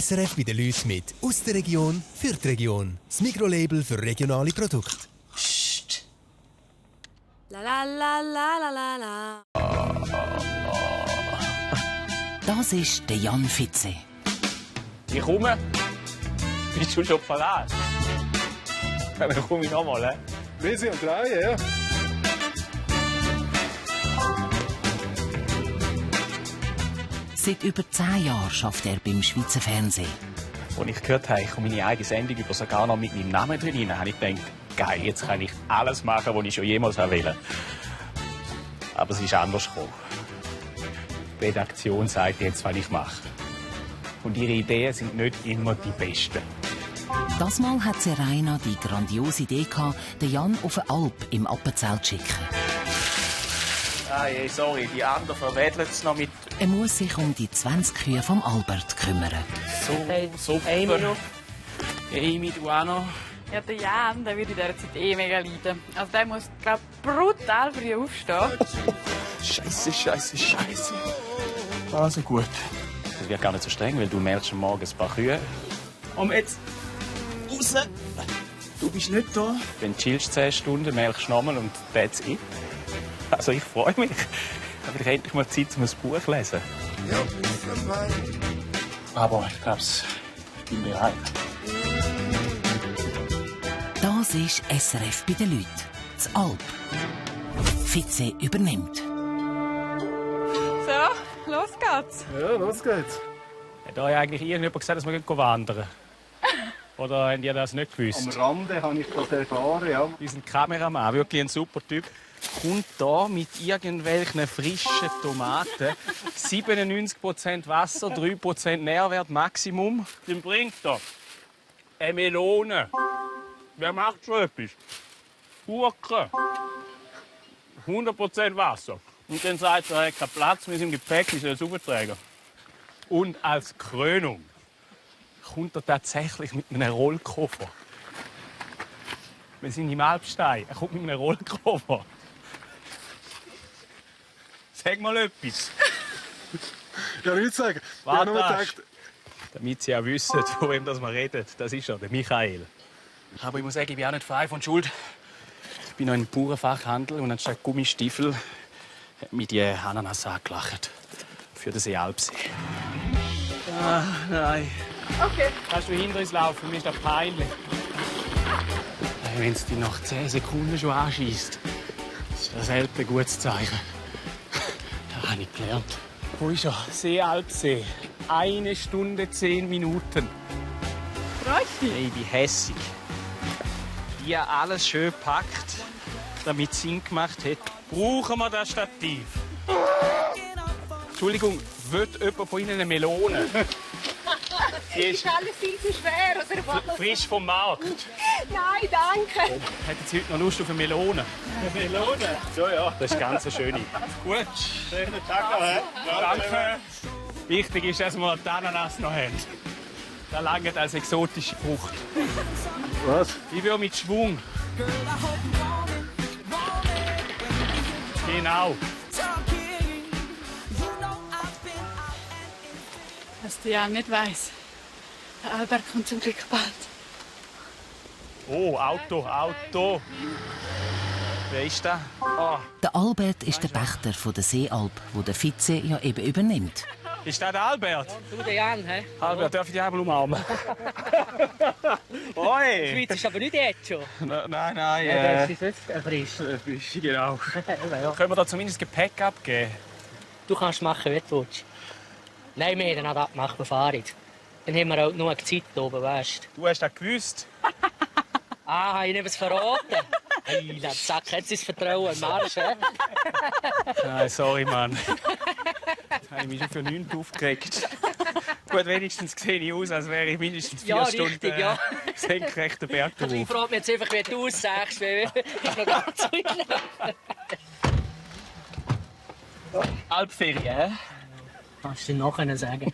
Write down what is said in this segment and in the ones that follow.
SRF bei den Leuten mit «Aus der Region» für die Region. Das Mikrolabel für regionale Produkte. Psst. La la la la la la. Das ist der Jan Fitze. Ich komme. Bist du schon parat? Dann komme ich nochmal. Wir sind am Drehen, ja. Seit über 10 Jahren arbeitet er beim Schweizer Fernsehen. Als ich gehört habe, ich komme meine eigene Sendung über sogar noch mit meinem Namen drin, habe ich gedacht, geil, jetzt kann ich alles machen, was ich schon jemals wollte. Aber es ist anders gekommen. Die Redaktion sagt jetzt, was ich mache. Und ihre Ideen sind nicht immer die besten. Das Mal hat Serena die grandiose Idee gehabt, den Jan auf eine Alp im Appenzelt zu schicken. Ah, je, sorry, die anderen verweddeln es noch mit... Er muss sich um die 20 Kühe vom Albert kümmern. So, super. Amy, du auch noch? Ja, der Jan, der würde in dieser Zeit mega leiden. Also der muss, glaube ich, brutal früh aufstehen. Scheiße. Also gut. Das wird gar nicht so streng, weil du melkst am Morgen ein paar Kühe. Und jetzt raus. Du bist nicht da. Dann chillst du 10 Stunden, melkst nochmal und that's it. Also ich freue mich. Aber ich endlich mal Zeit, um ein Buch zu lesen. Aber ich glaube, es bin mir heim. Das ist SRF bei den Leuten. Das Alp. Fitze übernimmt. So, los geht's. Ja, los geht's. Hat euch eigentlich irgendjemand gesagt, dass wir wandern gehen? Oder habt ihr das nicht gewusst? Am Rande habe ich das erfahren, ja. Unser Kameramann, wirklich ein super Typ, kommt hier mit irgendwelchen frischen Tomaten. 97% Wasser, 3% Nährwert Maximum. Dann bringt er eine Melone. Wer macht so etwas? Gurken. 100% Wasser. Und dann sagt er, er hat keinen Platz mit seinem Gepäck, wir sollen es auftragen. Und als Krönung kommt er tatsächlich mit einem Rollkoffer. Wir sind im Alpstein. Er kommt mit einem Rollkoffer. Sag mal etwas. Ja, nichts sagen. Ich Warte, habe nur gedacht, damit Sie auch wissen, von wem wir reden. Das ist er, der Michael. Aber ich muss sagen, ich bin auch nicht frei von Schuld. Ich bin noch im Bauernfachhandel und anstatt Gummistiefel hat mich die Ananas angelacht. Für den See Alpsee. Ah, nein. Okay. Kannst du hinter uns laufen? Mir ist das peinlich. Wenn es dich nach 10 Sekunden schon anschießt, ist das selten ein gutes Zeichen. Das habe ich gelernt. Wo ist er? See Alpsee. 1 Stunde 10 Minuten. Freust dich? Ich bin hässig. Die haben alles schön gepackt, damit es Sinn gemacht hat. Brauchen wir das Stativ? Entschuldigung, will jemand von Ihnen eine Melone? Die ist Alles viel zu schwer, oder was? frisch vom Markt. Nein, danke. Hätten Sie heute noch Lust auf eine Melone? Eine Melone? Ja, ja. Das ist ganz eine schöne. Gut. Schönen Tag noch. Danke. Wichtig ist, dass wir die Ananas noch haben. Das langt als exotische Frucht. was? Ich will mit Schwung. Genau. Was der Jan nicht weiss, der Albert kommt zum Glück bald. Oh, Auto. Wer ist das? Ah, Der Albert ist der Pächter von der Seealp, wo der Fitze ja eben übernimmt. ist das der Albert? Du, der Jan, hä? Albert, darf ich dich einmal umarmen? Die Oi! Schweiz ist aber nicht jetzt schon. Nein. Das ist jetzt frisch. Genau. Ja. Können wir da zumindest Gepäck abgeben? Du kannst machen, wie du willst. Nein, wir haben das abgemacht, wir fahren. Dann haben wir auch noch Zeit oben, weißt du. Du hast das gewusst. Ah, habe ich nicht was verraten? Hey, das Sack, jetzt ist das Vertrauen im Marsch, hä? Nein, sorry, Mann. Jetzt habe ich mich schon für 9 aufgeregt. Gut, wenigstens sehe ich aus, als wäre ich mindestens 4 Ja, Stunden richtig, ja. senkrechten Berg Ich drauf. frage mich jetzt einfach, wie du aussagst, weil ich noch ganz weit. Alpferien, hä? Kannst du nachher sagen.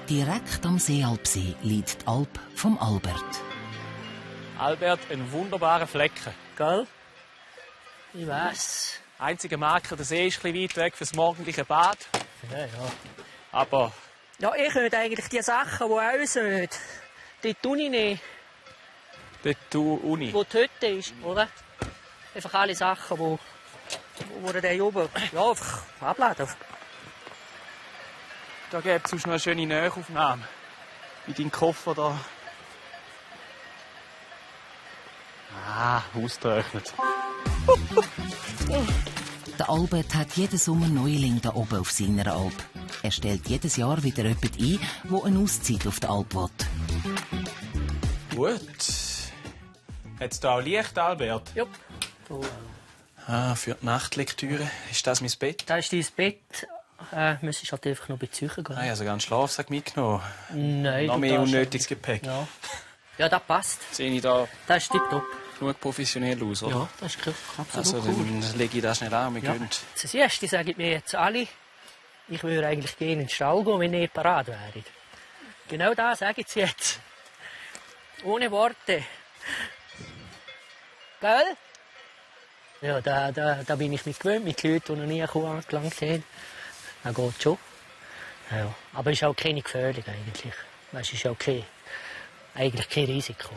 Direkt am Seealpsee liegt die Alp vom Albert. Albert, ein wunderbarer Flecken. Gell? Ich weiss. Einziger Marker, der See ist ein bisschen weit weg fürs morgendliche Bad. Ja. Aber Ja, ich könnte eigentlich die Sachen, die auch sind. Dort die Uni nehmen, dort die Uni. wo die Hütte ist, oder? Einfach alle Sachen, wo der Jubel einfach abladen. Da gibt es noch eine schöne Nähaufnahme. Wie dein Koffer da. Ausgetrocknet. Der Albert hat jeden Sommer Neuling da oben auf seiner Alp. Er stellt jedes Jahr wieder jemanden ein, der eine Auszeit auf der Alp will. Gut. Hat es da auch Licht, Albert? Ja. Für die Nachtlektüre. Ist das mein Bett? Da ist dein Bett. Müsstest halt einfach noch bezüchen gehen. Ich habe sogar einen Schlafsack mitgenommen. Nein, Noch mehr unnötiges Gepäck. Ja, das passt. Sehe ich da Das ist tipptopp. genug professionell aus, oder? Ja, das ist absolut Also, cool. dann lege ich das schnell an. Wir gehen. Das Erste sagen mir jetzt alle, ich würde eigentlich gerne in den Stall gehen, wenn ich parat wäre. Genau das sage ich jetzt. Ohne Worte. Gell? Ja, da bin ich mich gewöhnt, mit Leuten, die noch nie eine Kuh angelangt haben. Das geht schon. Ja, aber es ist auch keine Gefährdung eigentlich. Es ist auch eigentlich kein Risiko.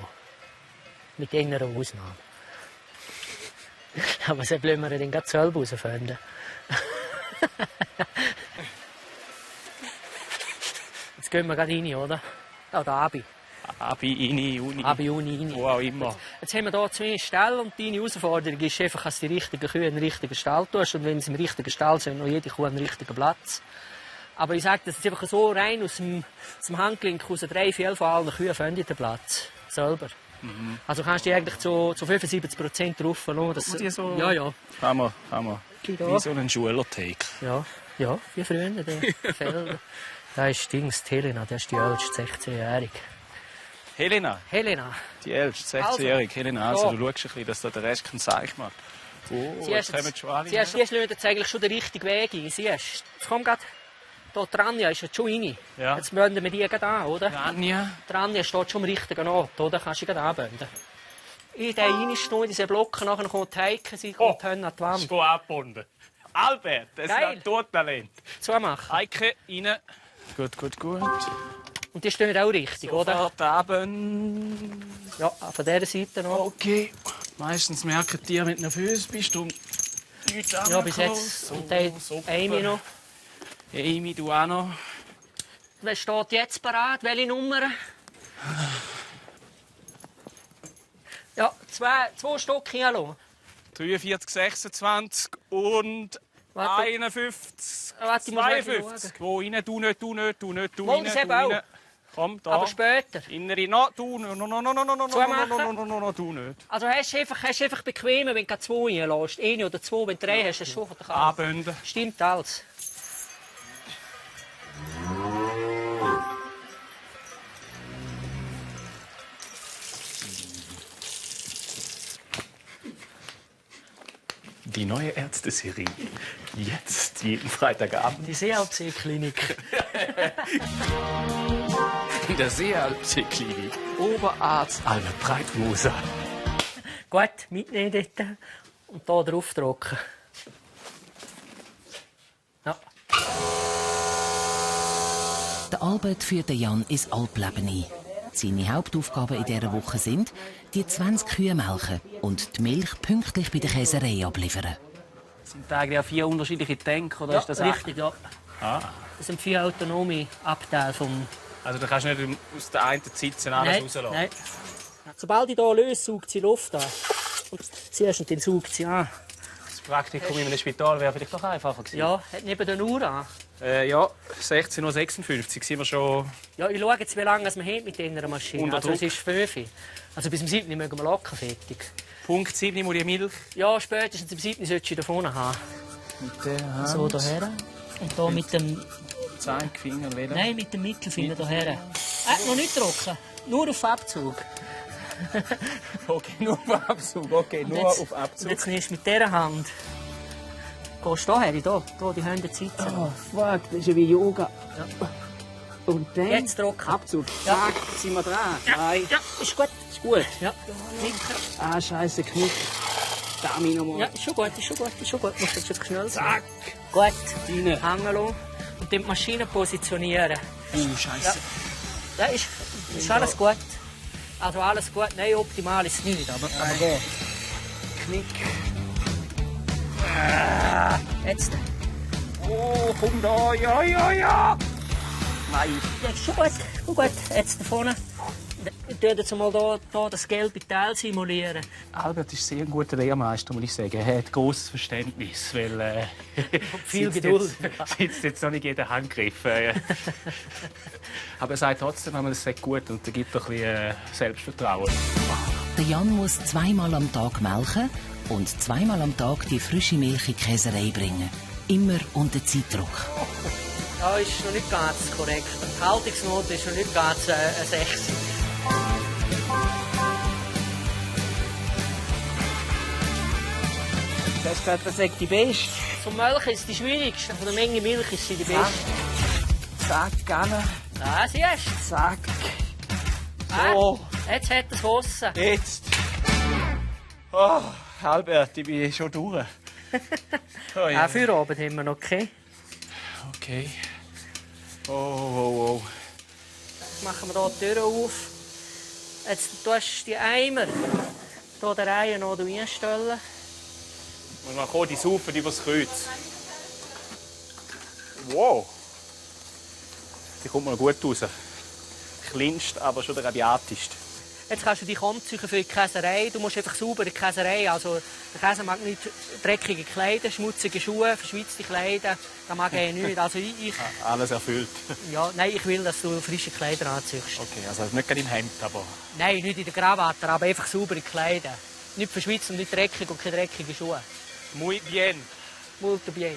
Mit einer Ausnahme. Aber so blöd wir den gerade selber herausfinden. Jetzt gehen wir gerade rein, oder? Ja, da Abi. Abi, Uni. Abi, Uni, rein. Wo auch immer. Jetzt haben wir hier 2 Ställe und deine Herausforderung ist einfach, dass du die richtigen Kühe in den richtigen Stall tust. Und wenn sie im richtigen Stall sind, noch jede Kuh einen richtigen Platz. Aber ich sage das jetzt einfach so rein aus dem Handgelenk, aus 3/4 von allen Kühen finden den Platz. Selber. Also kannst du dich eigentlich zu 75% drauf verlassen. Dass die so? Ja. Hammer. Wie so ein Schulertake. Ja, wie früher, der Felder. Da ist Dings, die Helena, das ist die älteste, 16-Jährige. Helena, Die älteste, 16-Jährige. Helena, also du schaust ein bisschen, dass da der Rest keinen Zeichen macht. Oh, jetzt kommen schon alle. Siehst du, jetzt eigentlich schon den richtigen Weg ein. Siehst du, jetzt kommt gerade, hier Tranja ist jetzt schon rein. Ja. Jetzt wenden wir die gerade an, oder? Tranja. Tranja steht schon am richtigen Ort, oder? Kannst du gerade anwenden. In den reinstehen, in diese Blocken, nachher kommt die Heike, sie kommt an die Wand. Ist abgebunden. Albert, das ist ein Todtalent. Zumachen. Heike, rein. Gut. Und die stehen auch richtig, oder? Sofort abend. Ja, von dieser Seite noch. Okay. Meistens merken die mit den Füßen bist du nichts Ja, bis jetzt. So, und dann Amy noch. Amy, du auch noch. Wer steht jetzt parat? Welche Nummer? Ja, zwei Stück hinlassen. 43, 26 und Warte. 51, Warte, ich muss 52. Wo rein? Du nicht. Wohl, das eben auch. Komm, da. Aber später. Innere, noch, du nicht. No, du nicht. Also hast du einfach bequem, wenn du 2 reinlässt. 1 oder 2, wenn du 3 hast, hast du schon von der Karte. Abenden. Stimmt alles. Die neue Ärzteserie. Jetzt, jeden Freitagabend. Die Seealpsee-Klinik. In der Seealpsee-Klinik. Oberarzt Albert Breitmoser. Gut, mitnehmen dort und hier draufdrücken. Ja. Der Albert führt den Jan ins Alpleben ein. Seine Hauptaufgaben in dieser Woche sind, die 20 Kühe melken und die Milch pünktlich bei der Käserei abliefern. Sind da eigentlich auch 4 unterschiedliche Tanks, oder ist das richtig? Ja. Ah. Das sind 4 autonome Abteile vom... Also du kannst nicht aus der einen Sitzen alles rauslassen? Nein. Sobald ich hier löse, saugt sie Luft an. Und siehst du, dann saugt sie an. Das Praktikum in einem Spital wäre vielleicht doch einfacher gewesen. Ja, hat neben der Uhr an. Ja, 16:56 Uhr sind wir schon... Ja, ich schaue jetzt, wie lange wir haben mit dieser Maschine. Unter Also es ist 5 Uhr. Also bis zum 7 Uhr mögen wir locker fertig. Punkt 7 muss die Milch. Ja, spätestens am 7 Uhr solltest du davon haben. Mit der Hand. So hierher. Und hier mit dem... Zeigefinger wieder. Nein, mit dem Mittelfinger hierher. Noch nicht trocken. Nur auf Abzug. Okay, nur auf Abzug. Okay, nur auf Abzug. Und jetzt nimmst du mit dieser Hand. Gehst du hierher, hier die Hände sitzen. Oh, fuck, das ist ja wie Yoga. Ja. Und dann? Jetzt trocken. Abzug. Zack, sind wir dran. Ja. Nein. Ja, ist gut. Ist gut. Ja. Knicken. Ah, scheiße, Knick. Da mich noch mal. Ja, ist schon gut, ist schon gut, ist schon gut. Musst du jetzt schnell sein. Zack. Gut. Rein. Hängen lassen. Und dann die Maschine positionieren. Scheiße. Ja, ist alles gut. Also alles gut. Nein, optimal ist es nicht, aber gut. Knick. Jetzt. Oh, komm da. Ja, ja, ja. Nein. Ja, schon gut. Schon gut. Jetzt da vorne. Ich tue jetzt mal hier das gelbe Teil simulieren. Albert ist sehr ein guter Lehrmeister, muss ich sagen. Er hat grosses Verständnis, weil viel Geduld. Sitzt jetzt noch nicht jeder Handgriff. Aber er sagt trotzdem, es sei gut und er gibt doch ein bisschen Selbstvertrauen. Der Jan muss 2-mal am Tag melken und 2-mal am Tag die frische Milch in die Käserei bringen. Immer unter Zeitdruck. Ja, ist noch nicht ganz korrekt. Die Haltungsnote ist noch nicht ganz eine 6. Du hast gesagt, das ist die beste. Zum Melken ist die schwierigste. Von der Menge Milch ist sie die beste. Zack, gerne. Ja, siehst du. Zack. So. Jetzt hat es Wasser. Jetzt. Oh, Albert, ich bin schon durch. Oh, ja. Auch für Abend haben wir noch okay. Okay. Oh. Jetzt machen wir hier die Tür auf. Jetzt tust du die Eimer hier der Reihe noch einstellen. Und dann kommt die Saufen übers Kreuz. Wow. Die kommt mal gut raus. Kleinst, aber schon der rabiateste. Jetzt kannst du dich anziehen für die Käserei. Du musst einfach sauber in die Käserei. Also, der Käse mag nicht dreckige Kleider, schmutzige Schuhe, verschwitzte Kleider. Das mag er nicht. Also ich Alles erfüllt. Ja, nein, ich will, dass du frische Kleider anziehst. Okay, also nicht gerade im Hemd, aber... Nein, nicht in der Krawatte, aber einfach saubere Kleider. Nicht verschwitzt und nicht dreckig und keine dreckigen Schuhe. Muy bien. Molto bien.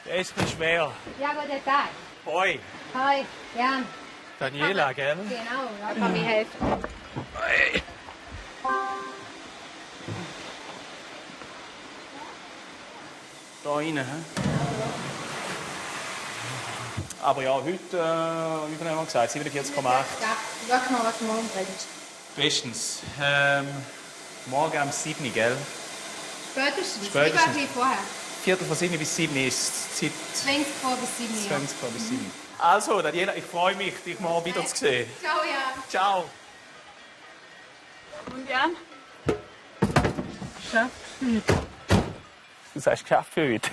Der ist ein bisschen schwer. Ja, guten Tag. Hoi. Hi, Jan. Daniela, gell? Genau, da kann ich helfen. Hey. Da rein, hä? Aber ja, heute, wie viel haben wir gesagt? 47,8. Ja, sag mal, was du morgen bringst. Bestens. Morgen um 7 Uhr, gell? Spätestens. Spätestens. Wie vorher. Viertel von 7 bis 7 ist die Zeit. 20 vor bis 7 Uhr. 20 vor bis 7. Also, Daniela, ich freue mich, dich mal wieder zu sehen. Ciao, Jan. Ciao. Und Jan? Geschafft für heute. Du sagst geschafft für heute.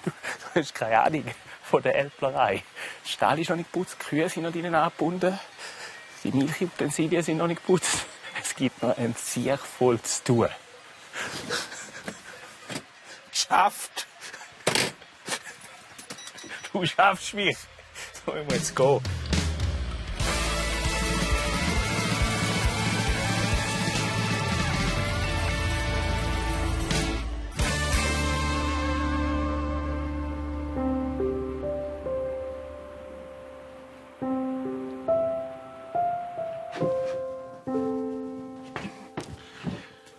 Du hast keine Ahnung von der Älplerei. Der Stall ist noch nicht geputzt, die Kühe sind noch drinnen angebunden, die Milchutensilien sind noch nicht geputzt. Es gibt noch ein sehr voll zu tun. Geschafft! Du schaffst mich! So, ich muss jetzt gehen.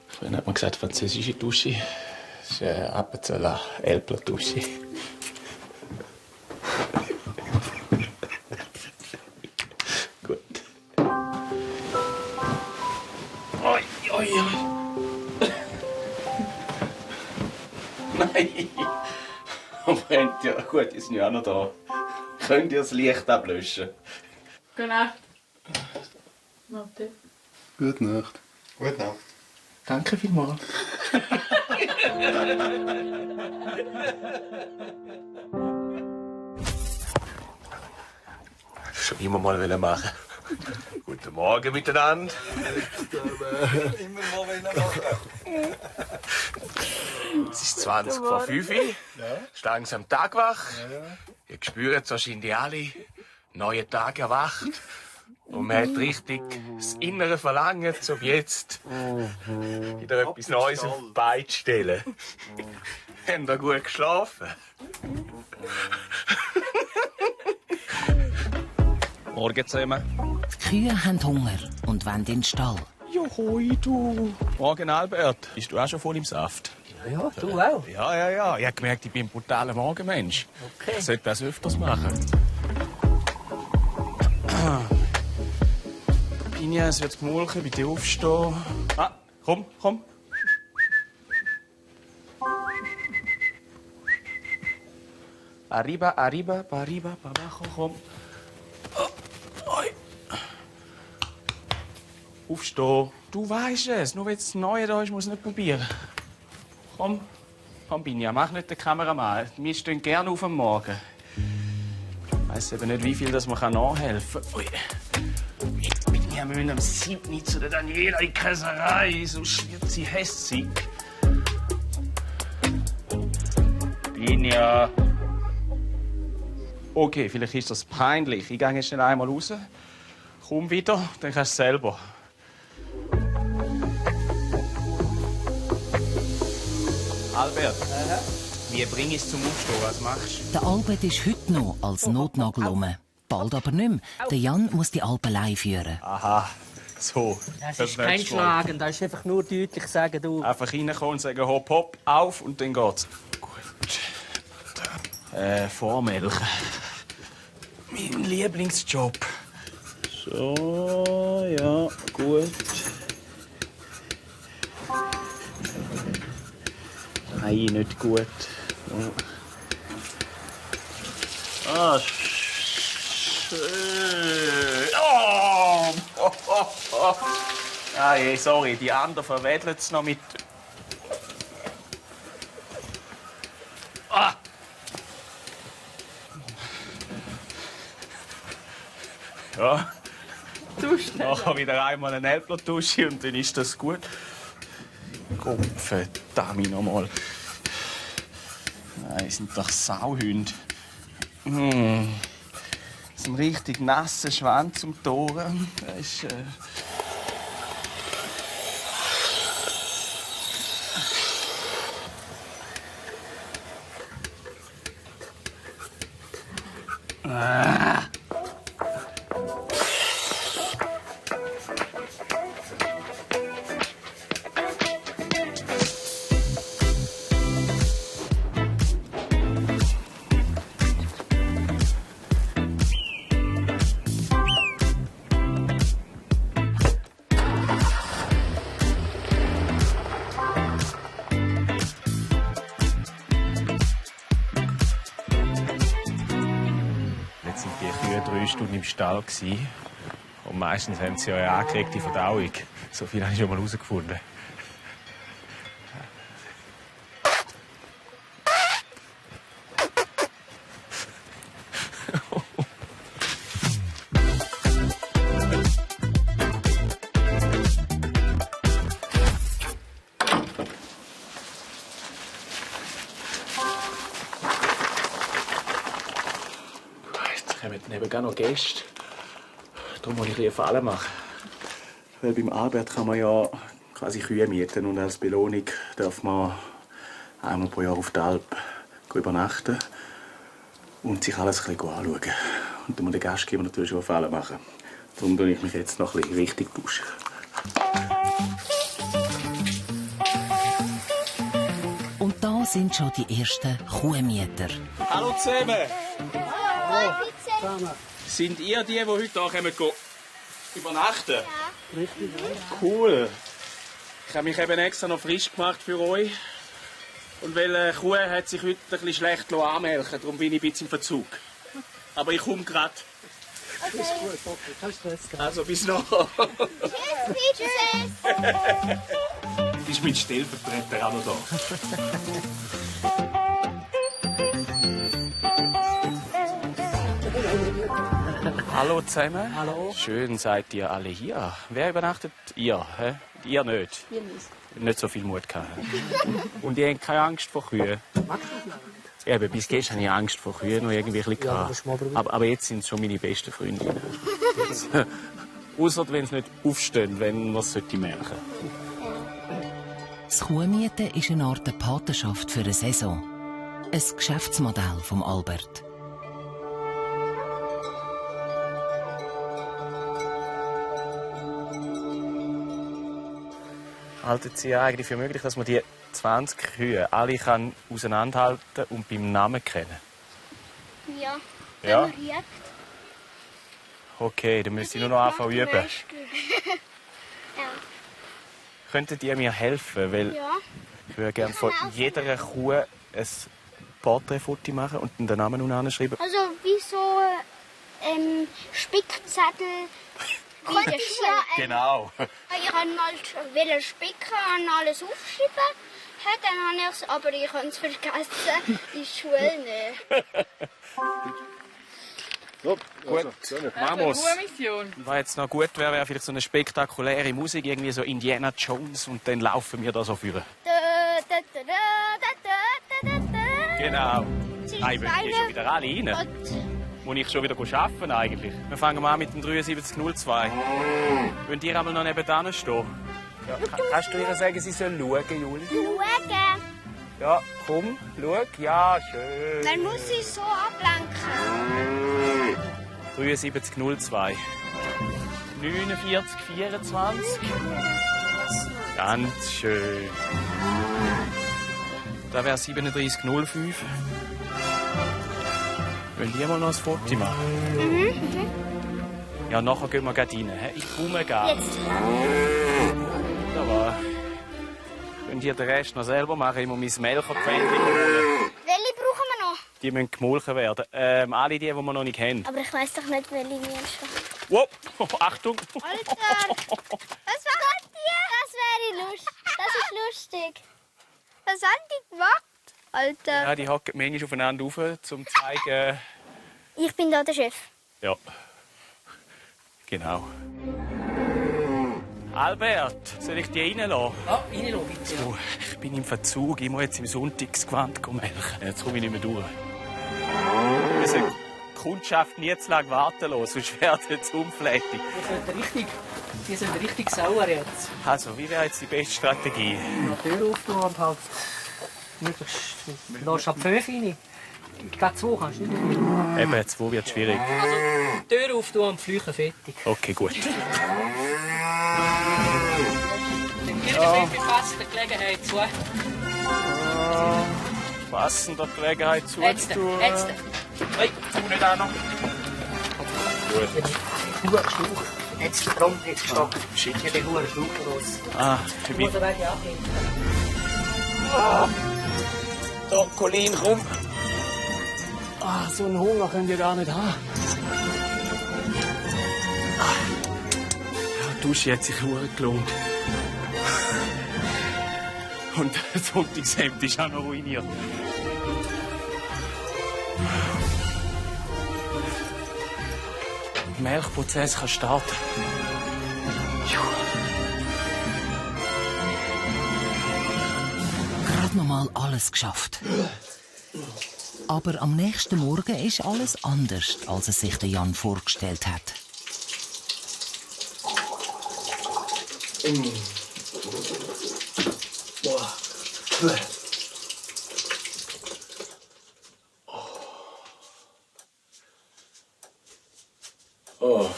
Früher hat man gesagt, französische Dusche. Das ist Appenzeller Älpler Dusche. Gut. Oi, oi, oi. Nein. Moment, ja gut, ist ja auch noch da. Könnt ihr das Licht ablöschen? Gute Nacht. Warte. Gute Nacht. Gute Nacht. Danke vielmals. Schon immer mal machen. Guten Morgen miteinander. Immer mal machen. Es ist 20 vor 5 Uhr. Ist langsam Tagwach. Ihr spürt es wahrscheinlich alle. Neuer Tag erwacht. Und man hat richtig das innere Verlangen, um jetzt wieder etwas Neues auf die Beine zu stellen. Haben wir gut geschlafen? Morgen zusammen. Die Kühe haben Hunger und wollen in den Stall. Ja, hoi, du. Morgen, Albert. Bist du auch schon voll im Saft? Ja, du auch. Ja. Ich habe gemerkt, ich bin ein brutaler Morgenmensch. Okay. Ich sollte das öfters machen. Pinja, es wird gemulchen. Bitte aufstehen. Ah, komm. Arriba, abajo, komm. Oi. Aufstehen. Du weißt es. Nur wenn es neu da ist, muss ich nicht probieren. Komm, Pinja, mach nicht den Kameramann. Wir stehen gerne auf am Morgen. Ich weiss eben nicht, wie viel das man nachhelfen kann. Ui. Pinja, wir müssen am 7. zu der Daniela in die Käserei, sonst wird sie hässig. Pinja. Okay, vielleicht ist das peinlich. Ich gehe jetzt schnell einmal raus. Komm wieder, dann kannst du selber. Albert, wie bringe ich es zum Aufstehen? Was machst du? Der Albert ist heute noch als Notnagel rum. Bald aber nicht mehr. Der Jan muss die Alp allein führen. Aha, so. Das ist kein Schlagen, das ist einfach nur deutlich sagen, du. Einfach reinkommen und sagen, hopp, hopp, auf und dann geht's. Gut. Vormelken. Mein Lieblingsjob. So, ja, gut. Nein, nicht gut. Ah, schön. Oh! Ah, je, sorry, die anderen verweddeln es noch mit. Ah! Ja. Nachher wieder einmal eine Elbler-Dusche und dann ist das gut. Gott verdammt nochmal. Nein, sind doch Sauhunde. So ein richtig nasser Schwanz um die Ohren. Das ist, Jetzt sind die Kühe 3 Stunden im Stall. Und meistens haben sie ja eine angeregte Verdauung. So viel habe ich schon mal herausgefunden. kommen nebenan noch Gäste. Darum muss ich eine Falle machen. Weil beim Albert kann man ja quasi Kühe mieten und als Belohnung darf man einmal pro Jahr auf der Alp übernachten und sich alles ein bisschen anschauen. Und dann muss der Gastgeber natürlich schon eine Falle machen. Darum tue ich mich jetzt noch ein bisschen richtig duschen. Und da sind schon die ersten Kuhmieter. Hallo zusammen! Hallo. Sind ihr die heute hier kommen, übernachten? Ja. Richtig, ja. Cool. Ich habe mich eben extra noch frisch gemacht für euch. Und weil eine Kuh hat sich heute ein bisschen schlecht anmelken, darum bin ich ein bisschen im Verzug. Aber ich komme gerade. Okay. Ist gut, okay. Kein Stress. Also bis nachher. Tschüss. Ist mein Stellvertreter auch noch da? Hallo zusammen. Hallo. Schön seid ihr alle hier. Wer übernachtet? Ihr, hä? Ihr nicht? Wir nicht. Nicht so viel Mut gehabt. Und ihr habt keine Angst vor Kühen? Ja, aber bis gestern hatte ich Angst vor Kühen noch irgendwie ein bisschen. Ja, aber jetzt sind es schon meine besten Freundinnen. Außer wenn sie nicht aufstehen, wenn man es melken sollte. Das Kuhmieten ist eine Art Patenschaft für eine Saison. Ein Geschäftsmodell von Albert. Halten Sie eigentlich für möglich, dass man die 20 Kühe alle kann auseinanderhalten und beim Namen kennen? Ja. Ja? Wenn man riecht. Okay, dann müsste ich nur noch anfangen zu üben. Ja. Könnten die mir helfen? Weil Ja. ich würde gerne von jeder Kuh ein Porträtfoto machen und den Namen unten anschreiben. Also wie so Spickzettel. Könnte ich ja, Genau. ich kann mal spicken und alles aufschreiben. Ja, dann habe ich es, aber ich habe es vergessen, in die Schule nicht. So, Gut, machen wir es. Mission. Was jetzt noch gut wäre, wäre vielleicht so eine spektakuläre Musik, irgendwie so Indiana Jones, und dann laufen wir da so vor. Genau. Nein, wir gehen schon wieder alle rein. Muss ich schon wieder arbeiten eigentlich. Wir fangen mal an mit dem 7302. Wollen ihr einmal noch nebenan stehen? Ja. Kannst du ihr sagen, sie soll schauen, Juli? Schauen. Ja, komm, schau. Ja, schön. Man muss sich so ablenken. 7302. 4924. Ganz schön. Da wäre 3705. Wollen die mal noch ein Foto machen? Ja, nachher gehen wir gleich rein. Ich komme gleich. Jetzt. Da war. Könnt ihr den Rest noch selber machen? Ich muss mein Melkerpfändchen holen. Welche brauchen wir noch? Die müssen gemolken werden. Alle die wir noch nicht kennen. Aber ich weiss doch nicht, welche wir schon. Wow. Achtung! Alter! Was macht ihr? Das wäre lustig. Das ist lustig. Was haben die gemacht? Alter. Ja, die hocken manchmal aufeinander auf, um zu zeigen. Ich bin da der Chef. Ja. Genau. Albert, soll ich die reinlassen? Ja, reinlassen, bitte. So, ich bin im Verzug. Ich muss jetzt im Sonntagsgewand melken. Jetzt komme ich nicht mehr durch. Wir müssen die Kundschaft nie zu lange warten lassen, sonst werden sie unflätig. Die sind richtig sauer jetzt. Also, wie wäre jetzt die beste Strategie? Die Tür auftun und halt möglichst... Du lässt ab 5 rein. Gleich 2 kannst du nicht. Eben, 2 wird schwierig. Also, die Tür auftun und Flüche fertig. Okay, gut. Irgendwie befasst die Gelegenheit zu. Passen der Gelegenheit zu. Jetzt. Hey, tu nicht auch noch. Gut. Nur ein Schlauch. Jetzt drum, jetzt gestoppt. Schick mir den hohen Schlauch raus. Ah, für mich. Muss er weg abnehmen. Da, Colin, komm. Ah, so einen Hunger könnt ihr gar nicht haben. Ja, die Dusche hat sich verdammt gelohnt. Und das Sonntagshemd ist auch noch ruiniert. Der Melkprozess kann starten. Gerade noch mal alles geschafft. Aber am nächsten Morgen ist alles anders, als es sich der Jan vorgestellt hat. Oh.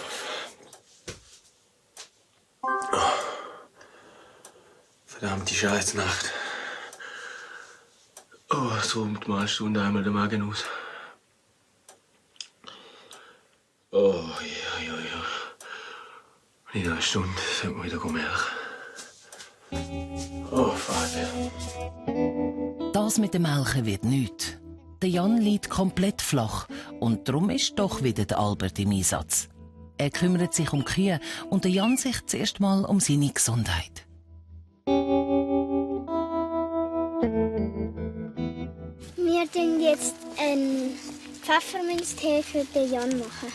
Verdammte Scheißnacht. Oh, so mit mal Stunde einmal der Magen aus. Oh, ja. In einer Stunde sollte man wieder melken. Oh, Vater. Das mit dem Melken wird nichts. Der Jan liegt komplett flach und darum ist doch wieder der Albert im Einsatz. Er kümmert sich um die Kühe und der Jan sich zuerst mal um seine Gesundheit. Wir tun jetzt einen Pfefferminztee für den Jan machen.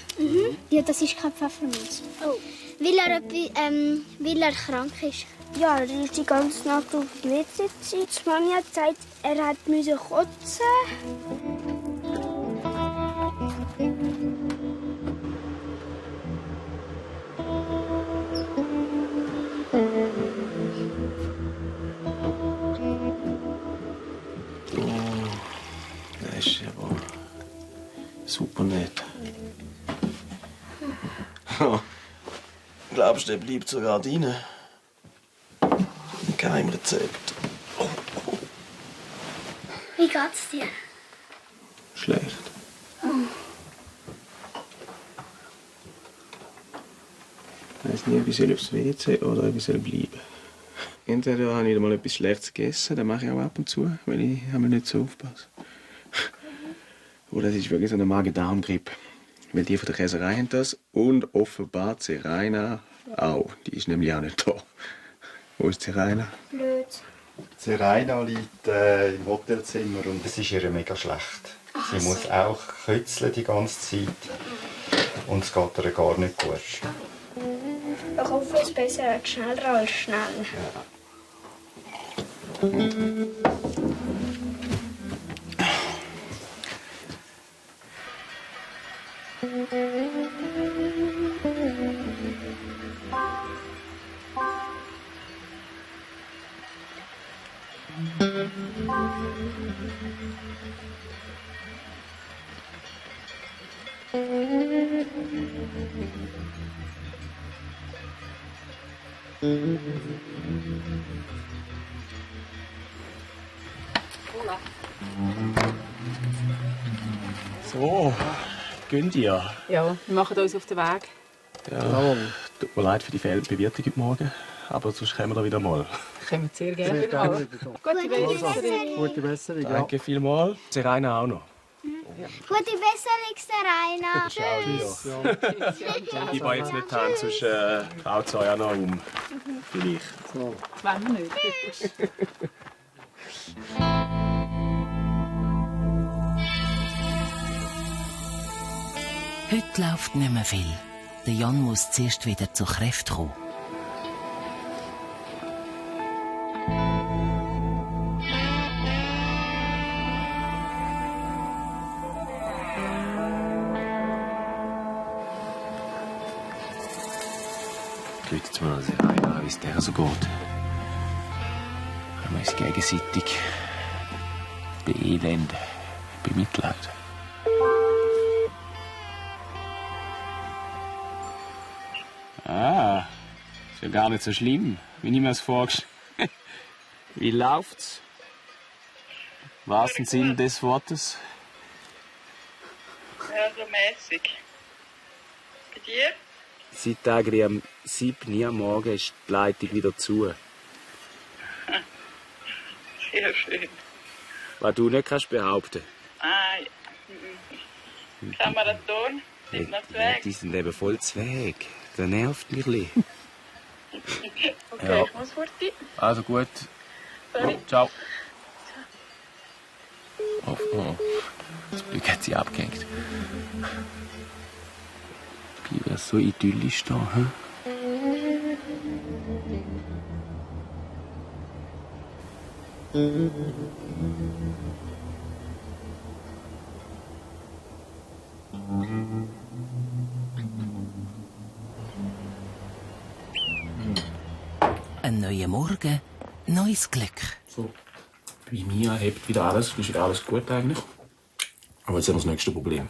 Ja, das ist kein Pfefferminz. Oh. Weil er krank ist. Ja, er ist die ganze Nacht auf dem WC. Die Mami hat gesagt, er musste kotzen. Super nett. Glaubst du, der bleibt sogar drin? Geheimrezept. Wie geht's dir? Schlecht. Ich weiss nicht, ob ich aufs WC oder ob ich bleiben. Entweder habe ich mal etwas Schlechtes gegessen, das mache ich auch ab und zu, weil ich nicht so aufpasse. Oder es ist wirklich so eine Magen-Darm-Grippe. Weil die von der Käserei haben das und offenbar Zeraina auch. Die ist nämlich auch nicht da. Wo ist Zeraina? Blöd. Zeraina liegt im Hotelzimmer und es ist ihr mega schlecht. Sie muss auch kützeln die ganze Zeit und es geht ihr gar nicht gut. Ich hoffe, es ist besser schneller als schnell. So, gehen ihr? Ja, wir machen uns auf den Weg. Ja, tut mir leid für die fehlende Bewirtung heute Morgen, aber sonst kommen wir wieder mal. Kommen sehr gerne. Gute Besserung. Gute Besserung, ja. Danke vielmals. Zeraina auch noch. Ja. Gute Besserung, Zeraina. Tschüss. Ich war jetzt nicht heim, sonst haut es euch auch noch um. Vielleicht. So. Wenn wir nicht. Heute läuft nicht mehr viel. Der Jan muss zuerst wieder zu Kräften kommen. Ich will jetzt mal Zeraina, wie es der so geht. Wir uns gegenseitig beelenden, bemitleiden. Ah, ist ja gar nicht so schlimm, wie ich mir das vorgestellt. Wie läuft's? Im wahrsten Sinn des Wortes. Ja, so mäßig. Bei dir? Seit eigentlich am 7. Uhr am Morgen ist die Leitung wieder zu. Sehr schön. Was du nicht kannst behaupten. Ah, Kameraton, sind noch Zweig. Die sind eben voll Zweig. Das nervt mich ein bisschen. Okay, Ja. ich muss fort. Also gut. Sorry. Ciao. Oh. Zum Glück hat sie abgehängt. Wie wäre so idyllisch da, hm? Ein neuer Morgen, neues Glück. So, bei mir hebt wieder alles, ist wieder alles gut eigentlich. Aber jetzt haben wir das nächste Problem.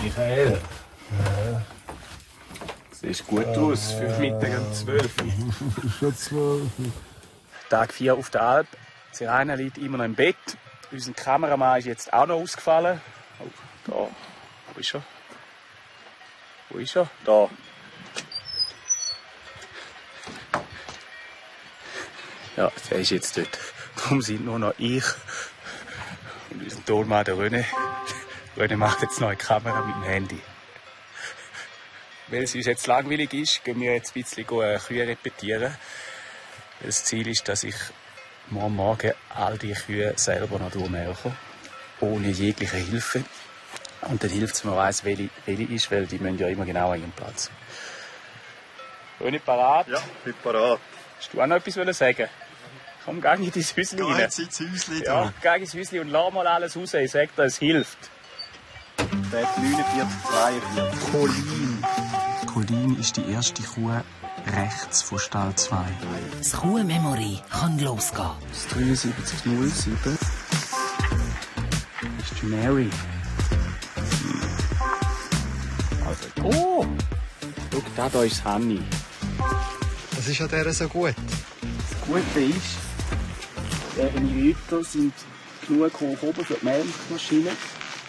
Michael. Sieht gut aus für Mittag um 12 Uhr. Tag 4 auf der Alp. Zeraina liegt immer noch im Bett. Unser Kameramann ist jetzt auch noch ausgefallen. Oh, da. Wo ist er? Wo ist er? Da. Ja, der ist jetzt dort. Darum sind nur noch ich und unser Tonmann, der René. René macht jetzt noch eine Kamera mit dem Handy. Weil es uns jetzt langweilig ist, gehen wir jetzt ein bisschen Kühe repetieren. Das Ziel ist, dass ich morgen all die Kühe selber noch durchmelke. Ohne jegliche Hilfe. Und dann hilft es, wenn man weiss, welche ist, weil die müssen ja immer genau an ihrem Platz. René, parat? Ja, bin parat. Hast du auch noch etwas sagen? Komm, geh in dein Häuschen rein. Jetzt ins Häuschen Ja, geh ins Häuschen und lass mal alles raus. Ich sag dir, es hilft. Der 49, 42. Colin ist die erste Kuh rechts von Stall 2. Das Kuhmemory kann losgehen. Das 7307 ist die Mary. Also, oh! Schau, da ist Hanni. Was ist an dieser so gut? Das Gute ist, deren Rüter sind genug hoch oben für die Melkmaschine.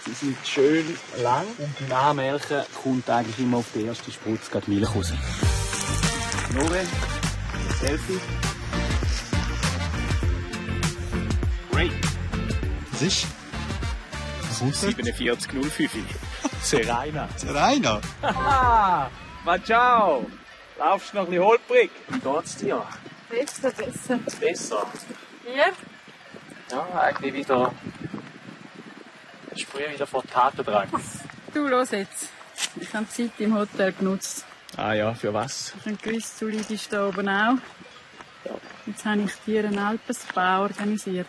Sie sind schön lang und beim Anmelken kommt eigentlich immer auf die erste Spritze die Milch raus. Nore, Selfie. Great. Was ist? 4705. Serena. Serena? Haha! Ciao! Laufst du noch ein bisschen holprig? Wie geht's dir? Besser. Besser? Hier? Ja, eigentlich wieder. Ich spüre wieder vor Tatendrang. Du, los jetzt. Ich habe die Zeit im Hotel genutzt. Ah ja, für was? Ich habe gewusst, du liegst da oben auch. Jetzt habe ich dir ein Alpenspa organisiert.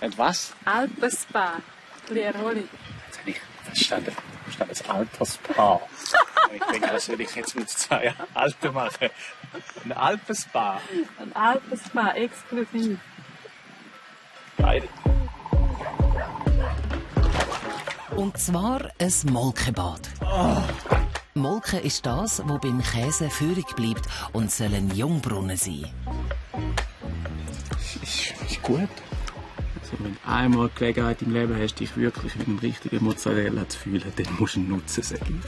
Und was? Alpenspa. Ein bisschen Erholung. Jetzt habe ich verstanden. Das Alterspaar. Ich denke, was will ich jetzt mit 2 Alten machen? Ein Alpenspa. Ein Alpenspa, exklusiv. Geil. Und zwar ein Molkebad. Molken ist das, was beim Käse führig bleibt und soll ein Jungbrunnen sein. Ist gut. Also, wenn du einmal die Gelegenheit im Leben hast, dich wirklich mit einem richtigen Mozzarella zu fühlen, dann musst du ihn nutzen, sage ich.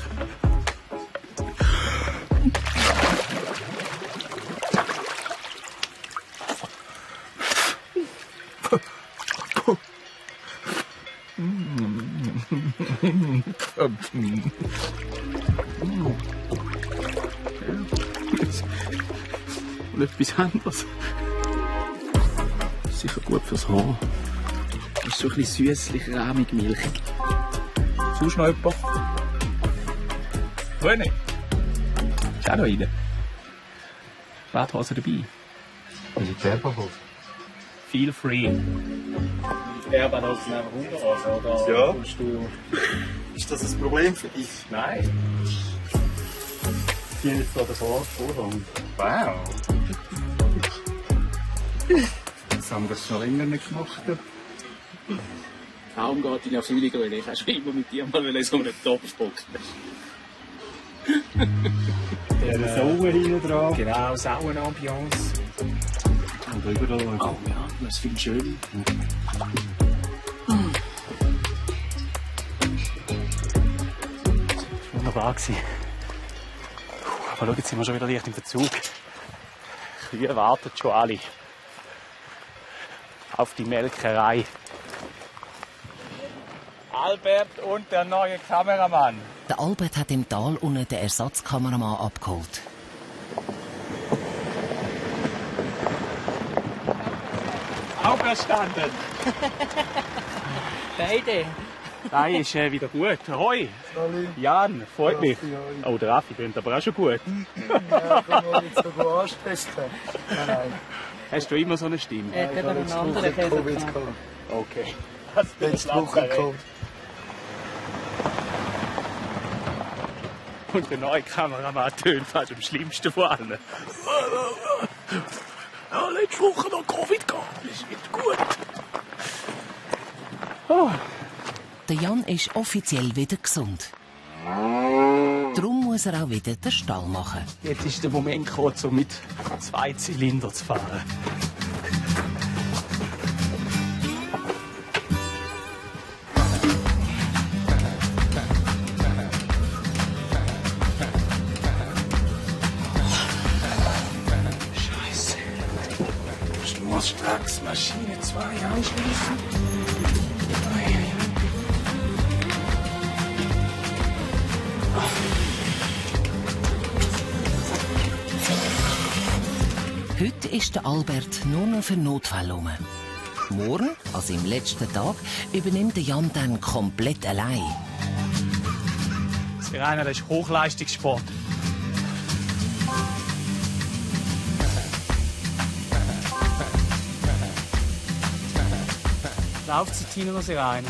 Und etwas anderes. Sicher gut fürs Haar. Das ist so ein bisschen süßlich, rahmig, milchig. Sonst noch jemand? René? Ist auch noch rein. Badhose dabei. Militärbadhose. Feel free. Militärbahnhof sind einfach Unterhose, oder? Ja. Du... Ist das ein Problem für dich? Nein. Die jetzt da davor vorhang. Wow. Das haben wir schon länger nicht gemacht. Kaum geht in Erfüllung, weil ich auch schon immer mit dir mal in so einem Topf boxen. Der Sauen hinten dran. Genau, Sauenambiance. Und überall. Oh ja, das finde ich schön. Das war wunderbar. Aber schau, jetzt sind wir schon wieder leicht im Verzug. Die Kühe warten schon alle auf die Melkerei. Albert und der neue Kameramann. Der Albert hat im Tal unten den Ersatzkameramann abgeholt. Auferstanden! Beide. Nein, ist wieder gut. Hoi! Jan, freut mich. Oh, der Raffi klingt aber auch schon gut. Ja, kann man jetzt sogar anstesten. Nein. Hast du immer so eine Stimme? Er hat aber einen anderen Käse gehabt. Okay. Letzte Woche gekommen. Und der neue Kameramann tönt fast am schlimmsten von allen. Ja, letzte Woche noch Covid gehabt. Das wird gut. Oh. Der Jan ist offiziell wieder gesund. Darum muss er auch wieder den Stall machen. Jetzt ist der Moment gekommen, um mit 2 Zylinder zu fahren. Scheiße. Ich muss straks Maschine 2 anschließen. Heute ist der Albert nur noch für Notfälle rum. Morgen, also im letzten Tag, übernimmt der Jan dann komplett allein. Serena, das ist Hochleistungssport. Laufzeit hin oder Serena?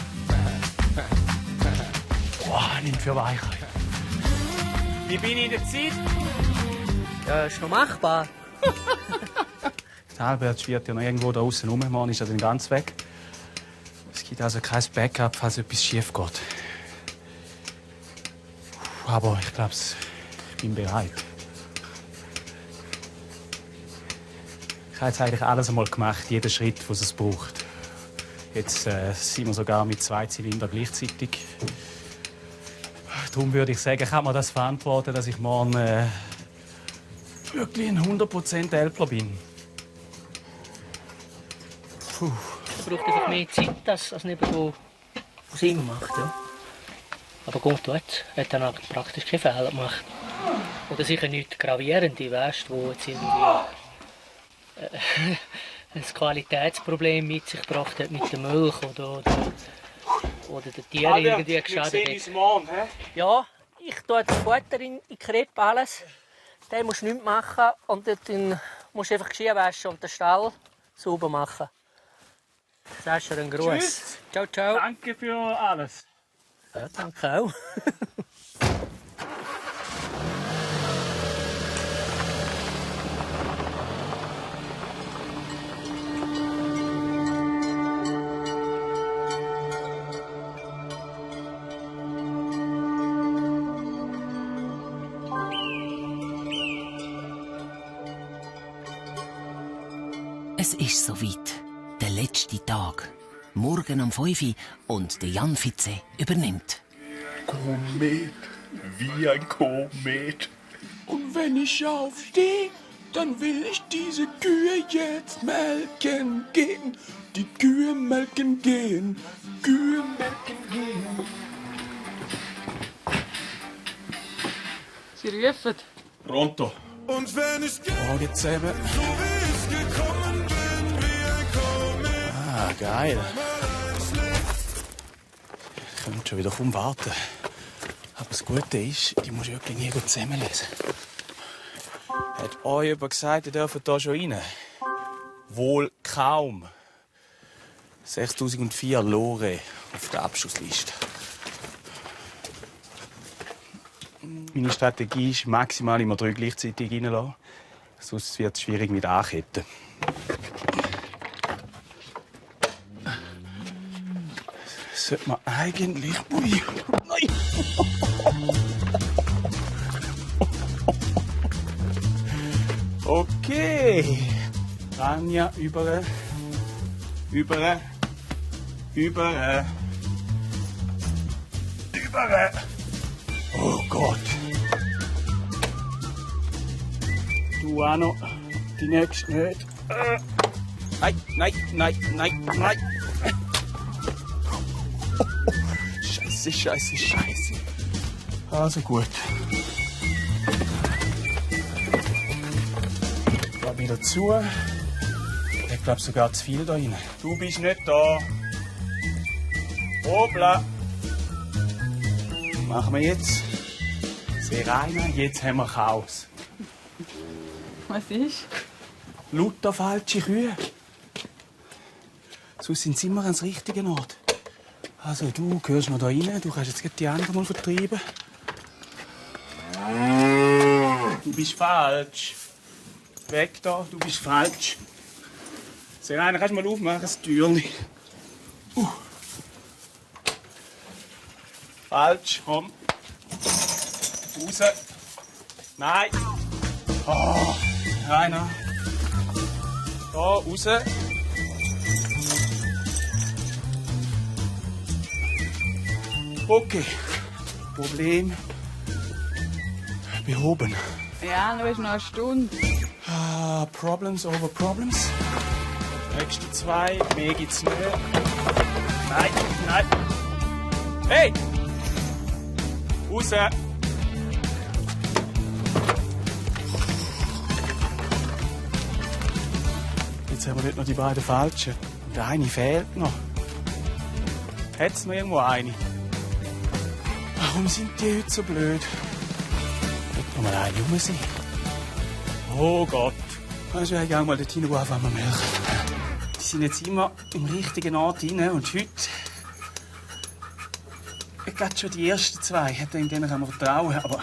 Boah, nimmt für Weichheit. Wie bin ich in der Zeit? Ja, ist noch machbar. Der Albert schwirrt ja noch irgendwo da außen rum. Morgen ist er dann ganz weg. Es gibt also kein Backup, falls etwas schief geht. Aber ich glaube, ich bin bereit. Ich habe jetzt eigentlich alles einmal gemacht, jeden Schritt, den es braucht. Jetzt sind wir sogar mit 2 Zylindern gleichzeitig. Darum würde ich sagen, kann man das verantworten, dass ich morgen wirklich ein 100% Elpler bin. Puh. Es braucht einfach mehr Zeit, als nebenbei Sinn macht. Ja. Aber gut, dort hat er praktisch keinen Fehler gemacht. Oder sicher nichts Gravierendes, weißt, wo jetzt irgendwie ein Qualitätsproblem mit sich gebracht hat mit der Milch oder den Tieren irgendwie geschadet hat. Morgen, hä? Ja, ich tue das Futter in die Krippe, alles. Den musst du nichts machen und dann musst du einfach Geschirr waschen und den Stall sauber machen. Das ist schon ein Gruß. Tschüss. Ciao, ciao. Danke für alles. Ja, danke auch. Es ist soweit. Der letzte Tag. Morgen um 5 Uhr und der Jan Fitze übernimmt. Komet, wie ein Komet. Und wenn ich aufstehe, dann will ich diese Kühe jetzt melken gehen. Die Kühe melken gehen, Kühe melken gehen. Sie rufen. Pronto. Und wenn ich Morgen zusammen. so wie ich gekommen bin, wie ein Komet. Ah, geil. Ich könnte schon wieder kaum warten. Aber das Gute ist, ich muss wirklich nie gut zusammenlesen. Hat euch jemand gesagt, ihr dürft hier schon rein? Wohl kaum. 6004 Lore auf der Abschussliste. Meine Strategie ist, maximal immer 3 gleichzeitig reinlassen. Sonst wird es schwierig mit Anketten. Sollte man eigentlich... Ui, nein! Okay. Rania, über. Oh Gott. Du auch noch. Die nächste nicht. Nein. Scheiße. Also gut. Geh wieder zu. Ich glaube sogar zu viel da rein. Du bist nicht da. Hoppla. Machen wir jetzt. Sehr rein. Jetzt haben wir Chaos. Was ist? Lauter falsche Kühe. Sonst sind sie immer ans richtige Ort. Also, du gehörst noch da rein. Du kannst jetzt gleich die anderen mal vertreiben. Du bist falsch. Weg da, du bist falsch. Serena, kannst du mal aufmachen, das Türchen. Falsch, komm. Raus. Nein. Oh, Rainer. Da, raus. Okay. Problem behoben. Ja, nur ist noch eine Stunde. Problems over Problems. Nächste 2, mehr gibt's nicht. Nein. Hey! Raus! Jetzt haben wir nicht noch die beiden Falschen. Und der eine fehlt noch. Hat's noch irgendwo eine? Warum sind die heute so blöd? Wird noch mal eine rum sein. Oh Gott. Kannst du eigentlich auch mal dort hin, wo anfangen wir melken? Die sind jetzt immer im richtigen Ort rein. Und heute... Ich glaube schon die ersten 2. Denen kann man vertrauen. Aber...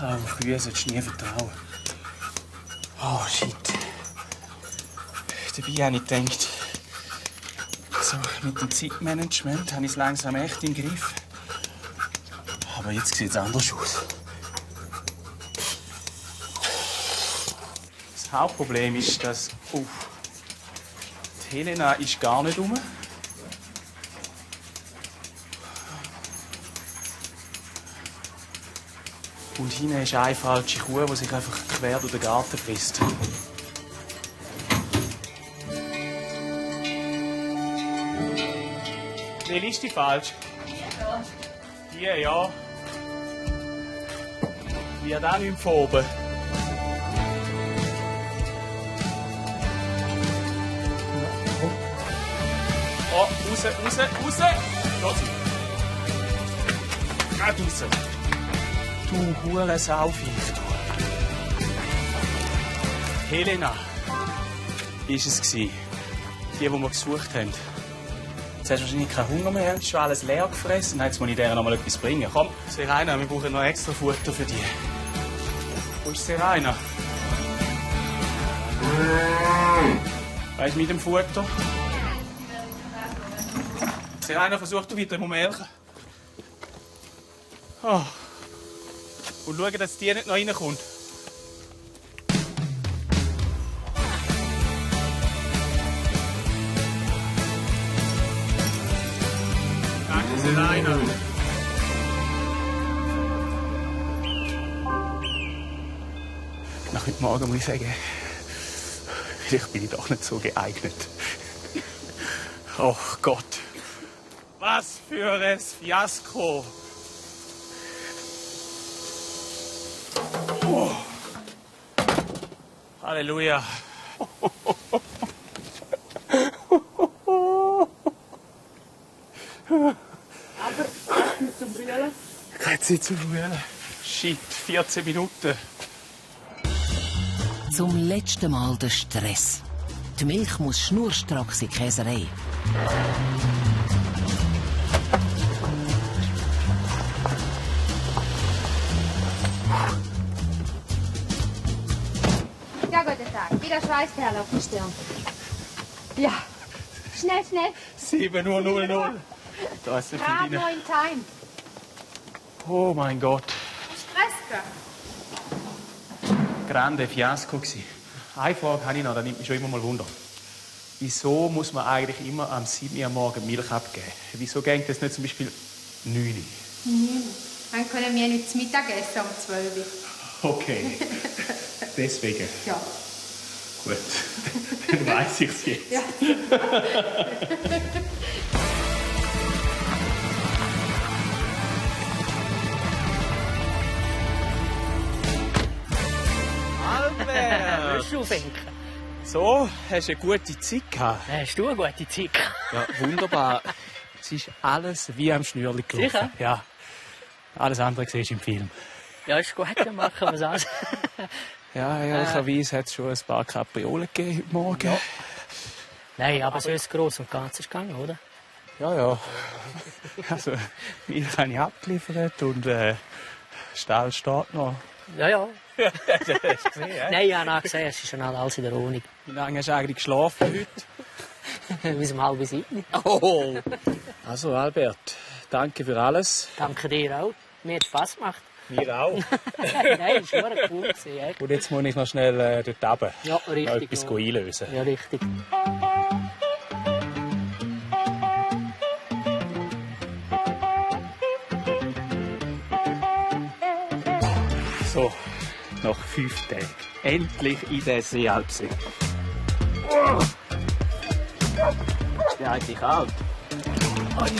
Auf Kühe solltest du nie vertrauen. Oh, shit. Dabei habe ich gedacht, so, mit dem Zeitmanagement habe ich es langsam echt im Griff. Aber jetzt sieht es anders aus. Das Hauptproblem ist, dass die Helena ist gar nicht rum. Und hinten ist eine falsche Kuh, die sich einfach quer durch den Garten frisst. Welche ist die falsch? Die, ja. Wird auch nicht von oben. Oh, raus, raus, raus! Los! Gerade raus! Du hure Sauviech, du. Helena ist es gsi. Die wir gesucht haben. Jetzt hast du wahrscheinlich keinen Hunger mehr, hast schon alles leer gefressen. Jetzt muss ich dir noch mal etwas bringen. Komm, Serena, wir brauchen noch extra Futter für dich. Wo ist Serena? Weißt du mit dem Futter? Serena, versuch du wieder mal melken. Oh. Und schau, dass die nicht noch reinkommt. Danke, Serena. Nach heute Morgen muss ich sagen, vielleicht bin ich doch nicht so geeignet. Oh Gott. Was für ein Fiasko. Oh. Halleluja. Aber Zeit zum Brüllen. Keine Zeit zum Brüllen. Shit, 14 Minuten. Zum letzten Mal der Stress. Die Milch muss schnurstracks in die Käserei. Ja, guten Tag. Wieder Schweißperle auf der Stirn. Ja. Schnell, schnell. 7:00 Uhr. Da ist nicht viel Gerade drin. noch in Time. Oh mein Gott. Stress. Grande Fiasko gsi. Eine Frage habe ich noch, das nimmt mich schon immer mal Wunder. Wieso muss man eigentlich immer am 7 Uhr morgen Milch abgeben? Wieso geht das nicht zum Beispiel 9 Uhr? Dann können wir nicht zu Mittag essen um 12 Uhr. Okay. Deswegen. Ja. Gut. Dann weiss ich es jetzt. Ja. Albert! Willst du aufhängen? So, hast du eine gute Zeit gehabt? Hast du eine gute Zeit gehabt? Ja, wunderbar. Es ist alles wie am Schnürli gelaufen. Sicher? Ja. Alles andere siehst du im Film. Ja, ist gut, dann machen wir es aus. Ja, ehrlicherweise hat es schon ein paar Kapriolen gegeben heute Morgen. Ja. Nein, aber so ist es gross und ganz ist gegangen, oder? Ja, ja. Also, Milch habe ich abgeliefert und Stall steht noch. Ja, ja. Hast du gesehen, Nein, ich habe auch gesehen, es ist schon alles in der Wohnung. Wie lange hast du eigentlich geschlafen heute? Bis um 6:30. Oh! Also, Albert, danke für alles. Danke dir auch. Mir hat Spass gemacht. Mir auch. Nein, es war cool. Echt. Und jetzt muss ich noch schnell dort runter. Ja, richtig. Noch etwas einlösen. Ja, richtig. So, nach 5 Tagen. Endlich in der Seealpsee. Oh. Ist der eigentlich kalt? Oh, ja.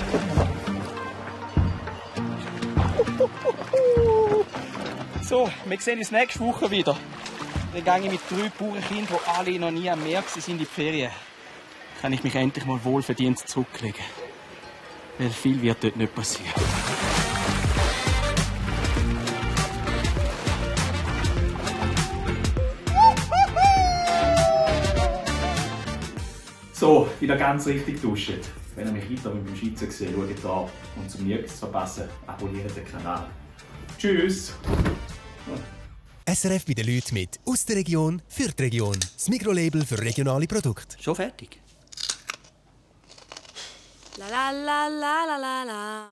So, wir sehen uns nächste Woche wieder. Dann gehe ich mit 3 Bauernkindern, die alle noch nie am Meer waren, in die Ferien. Kann ich mich endlich mal wohlverdient zurücklegen. Weil viel wird dort nicht passieren. So, wieder ganz richtig duschen. Wenn ihr mich weiter mit dem Schweizer seht, schaut da. Und zum nichts zu verpassen, abonniert den Kanal. Tschüss! SRF bei den Leuten mit «Aus der Region für die Region». Das Mikrolabel für regionale Produkte. Schon fertig? La la la la la la la.